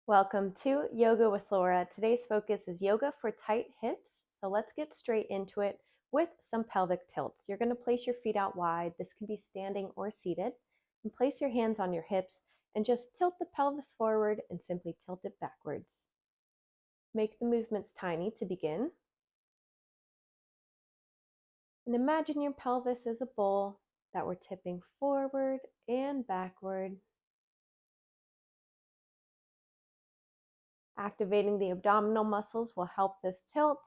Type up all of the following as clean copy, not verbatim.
Welcome to Yoga with Laura. Today's focus is yoga for tight hips. So let's get straight into it with some pelvic tilts. You're going to place your feet out wide. This can be standing or seated. And place your hands on your hips and just tilt the pelvis forward and simply tilt it backwards. Make the movements tiny to begin. And imagine your pelvis as a bowl that we're tipping forward and backward. Activating the abdominal muscles will help this tilt.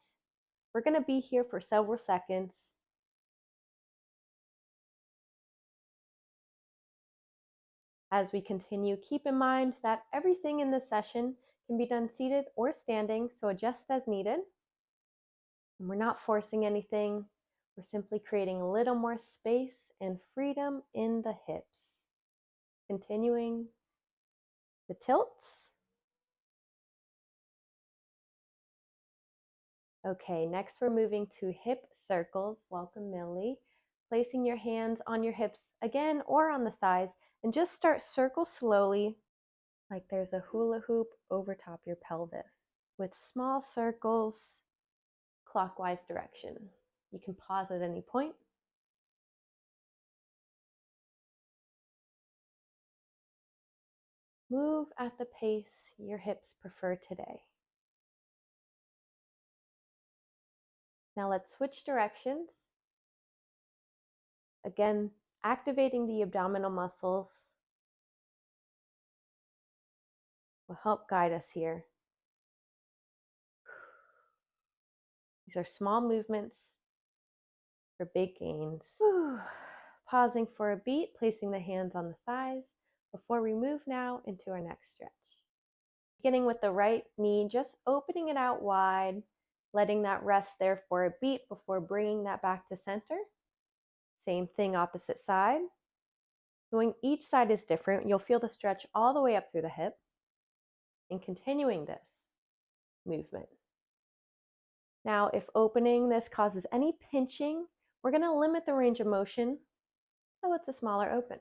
We're going to be here for several seconds. As we continue, keep in mind that everything in this session can be done seated or standing, so adjust as needed. And we're not forcing anything. We're simply creating a little more space and freedom in the hips. Continuing the tilts. Okay, next we're moving to hip circles. Welcome, Millie. Placing your hands on your hips again or on the thighs, and just start circle slowly like there's a hula hoop over top your pelvis with small circles clockwise direction. You can pause at any point. Move at the pace your hips prefer today. Now let's switch directions. Again, activating the abdominal muscles will help guide us here. These are small movements for big gains. Pausing for a beat, placing the hands on the thighs before we move now into our next stretch. Beginning with the right knee, just opening it out wide, letting that rest there for a beat before bringing that back to center. Same thing, opposite side. Knowing each side is different, you'll feel the stretch all the way up through the hip. And continuing this movement. Now, if opening this causes any pinching, we're going to limit the range of motion so it's a smaller open.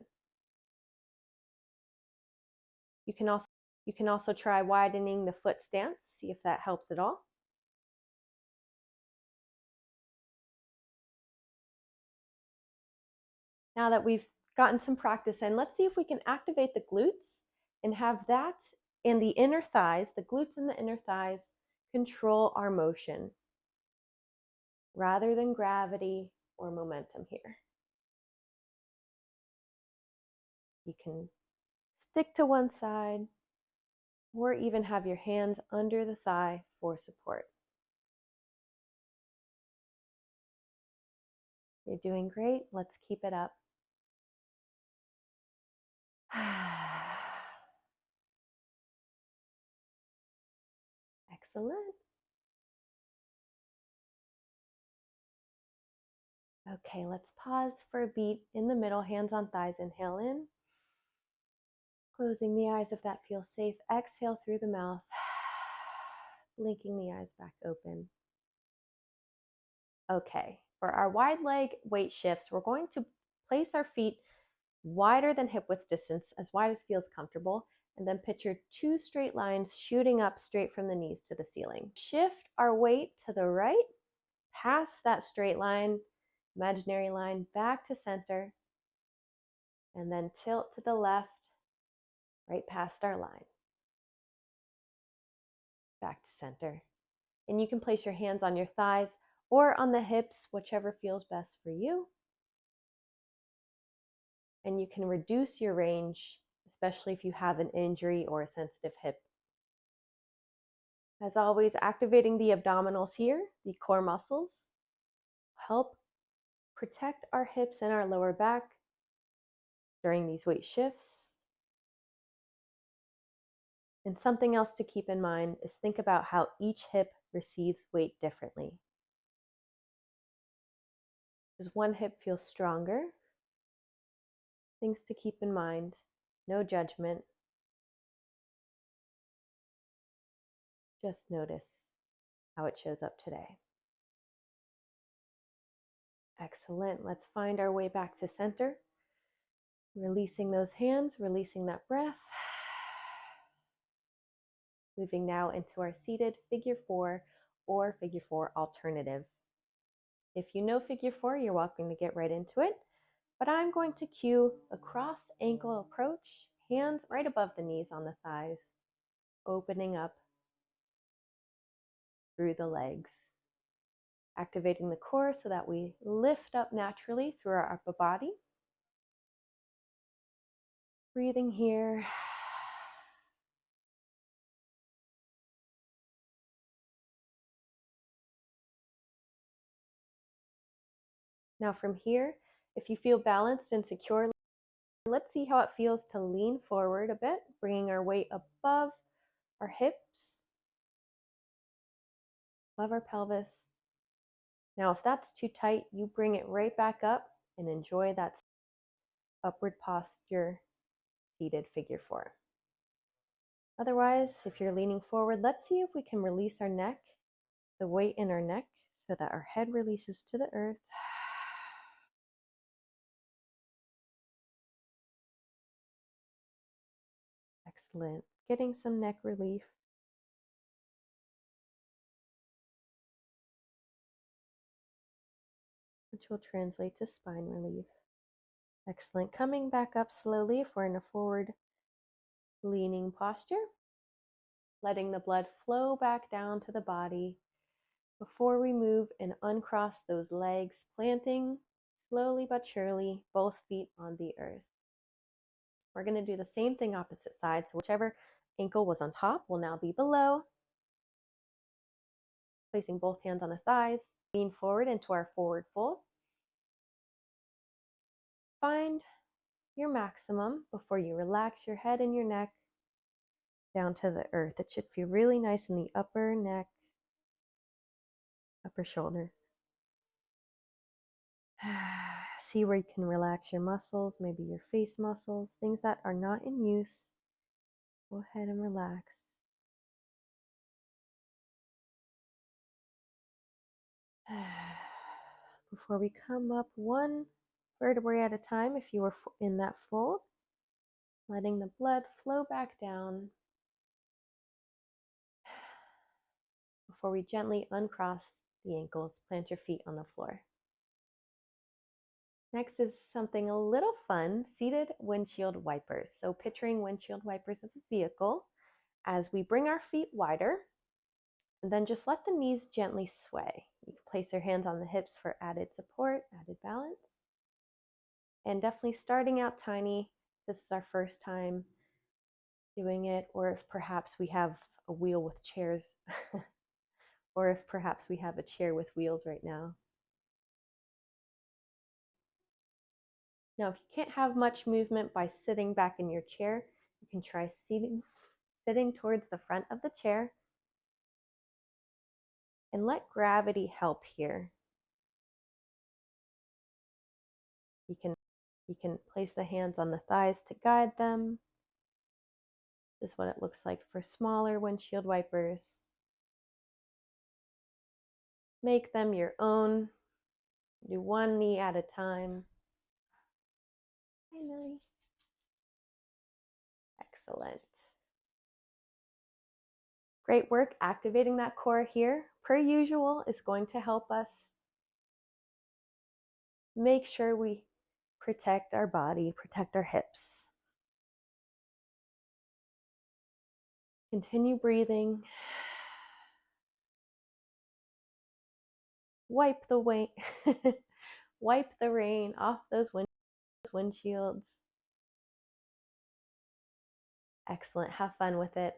You can also try widening the foot stance, see if that helps at all. Now that we've gotten some practice in, let's see if we can activate the glutes and have that in the inner thighs, the glutes and the inner thighs, control our motion rather than gravity or momentum here. You can stick to one side or even have your hands under the thigh for support. You're doing great. Let's keep it up. Excellent. Okay, let's pause for a beat in the middle, hands on thighs. Inhale in. Closing the eyes if that feels safe. Exhale through the mouth. Blinking the eyes back open. Okay, for our wide leg weight shifts, we're going to place our feet wider than hip width distance, as wide as feels comfortable, and then picture two straight lines shooting up straight from the knees to the ceiling. Shift our weight to the right, past that straight line, imaginary line, back to center, and then tilt to the left, right past our line. Back to center. And you can place your hands on your thighs or on the hips, whichever feels best for you. And you can reduce your range, especially if you have an injury or a sensitive hip. As always, activating the abdominals here, the core muscles, help protect our hips and our lower back during these weight shifts. And something else to keep in mind is think about how each hip receives weight differently. Does one hip feel stronger? Things to keep in mind, no judgment. Just notice how it shows up today. Excellent. Let's find our way back to center. Releasing those hands, releasing that breath. Moving now into our seated figure 4 or figure 4 alternative. If you know figure 4, you're welcome to get right into it, but I'm going to cue a cross ankle approach, hands right above the knees on the thighs, opening up through the legs, activating the core so that we lift up naturally through our upper body. Breathing here. Now from here, if you feel balanced and secure, let's see how it feels to lean forward a bit, bringing our weight above our hips, above our pelvis. Now, if that's too tight, you bring it right back up and enjoy that upward posture, seated figure 4. Otherwise, if you're leaning forward, let's see if we can release our neck, the weight in our neck, so that our head releases to the earth. Excellent. Getting some neck relief. Which will translate to spine relief. Excellent. Coming back up slowly if we're in a forward leaning posture. Letting the blood flow back down to the body before we move and uncross those legs, planting slowly but surely both feet on the earth. We're going to do the same thing opposite side. So whichever ankle was on top will now be below. Placing both hands on the thighs. Lean forward into our forward fold. Find your maximum before you relax your head and your neck down to the earth. It should feel really nice in the upper neck, upper shoulders. See where you can relax your muscles, maybe your face muscles, things that are not in use. Go ahead and relax. Before we come up one vertebrae at a time, if you were in that fold, letting the blood flow back down before we gently uncross the ankles, plant your feet on the floor. Next is something a little fun, seated windshield wipers. So picturing windshield wipers as a vehicle as we bring our feet wider, and then just let the knees gently sway. You can place your hands on the hips for added support, added balance. And definitely starting out tiny. This is our first time doing it, or if perhaps we have a wheel with chairs, or if perhaps we have a chair with wheels right now. Now, if you can't have much movement by sitting back in your chair, you can try sitting towards the front of the chair and let gravity help here. You can place the hands on the thighs to guide them. This is what it looks like for smaller windshield wipers. Make them your own. Do one knee at a time. Hi, Millie. Excellent. Great work activating that core here. Per usual, is going to help us make sure we protect our body, protect our hips. Continue breathing. Wipe the rain off those windshields. Excellent. Have fun with it.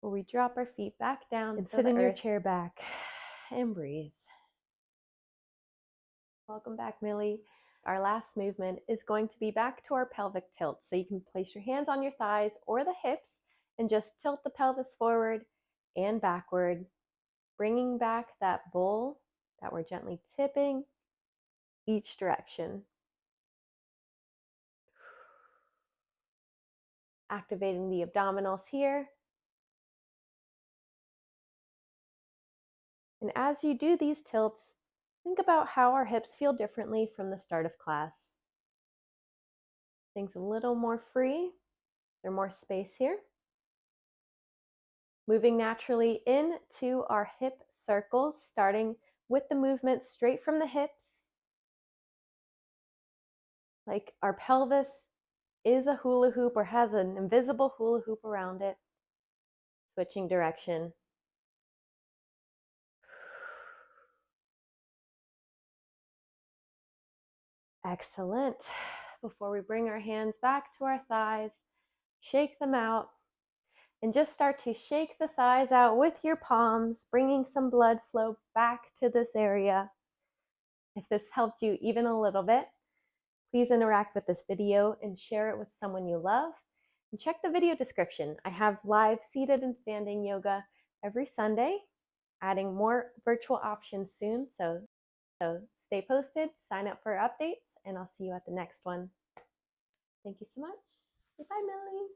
Where we drop our feet back down and sit in your chair back and breathe. Welcome back, Millie. Our last movement is going to be back to our pelvic tilt. So you can place your hands on your thighs or the hips and just tilt the pelvis forward and backward, bringing back that bowl that we're gently tipping each direction. Activating the abdominals here. And as you do these tilts, think about how our hips feel differently from the start of class. Things a little more free, there more space here? Moving naturally into our hip circles, starting with the movement straight from the hips. Like our pelvis is a hula hoop or has an invisible hula hoop around it. Switching direction. Excellent. Before we bring our hands back to our thighs, shake them out and just start to shake the thighs out with your palms, bringing some blood flow back to this area. If this helped you even a little bit, please interact with this video and share it with someone you love. And check the video description. I have live seated and standing yoga every Sunday, adding more virtual options soon. So stay posted, sign up for updates, and I'll see you at the next one. Thank you so much. Goodbye, Melanie.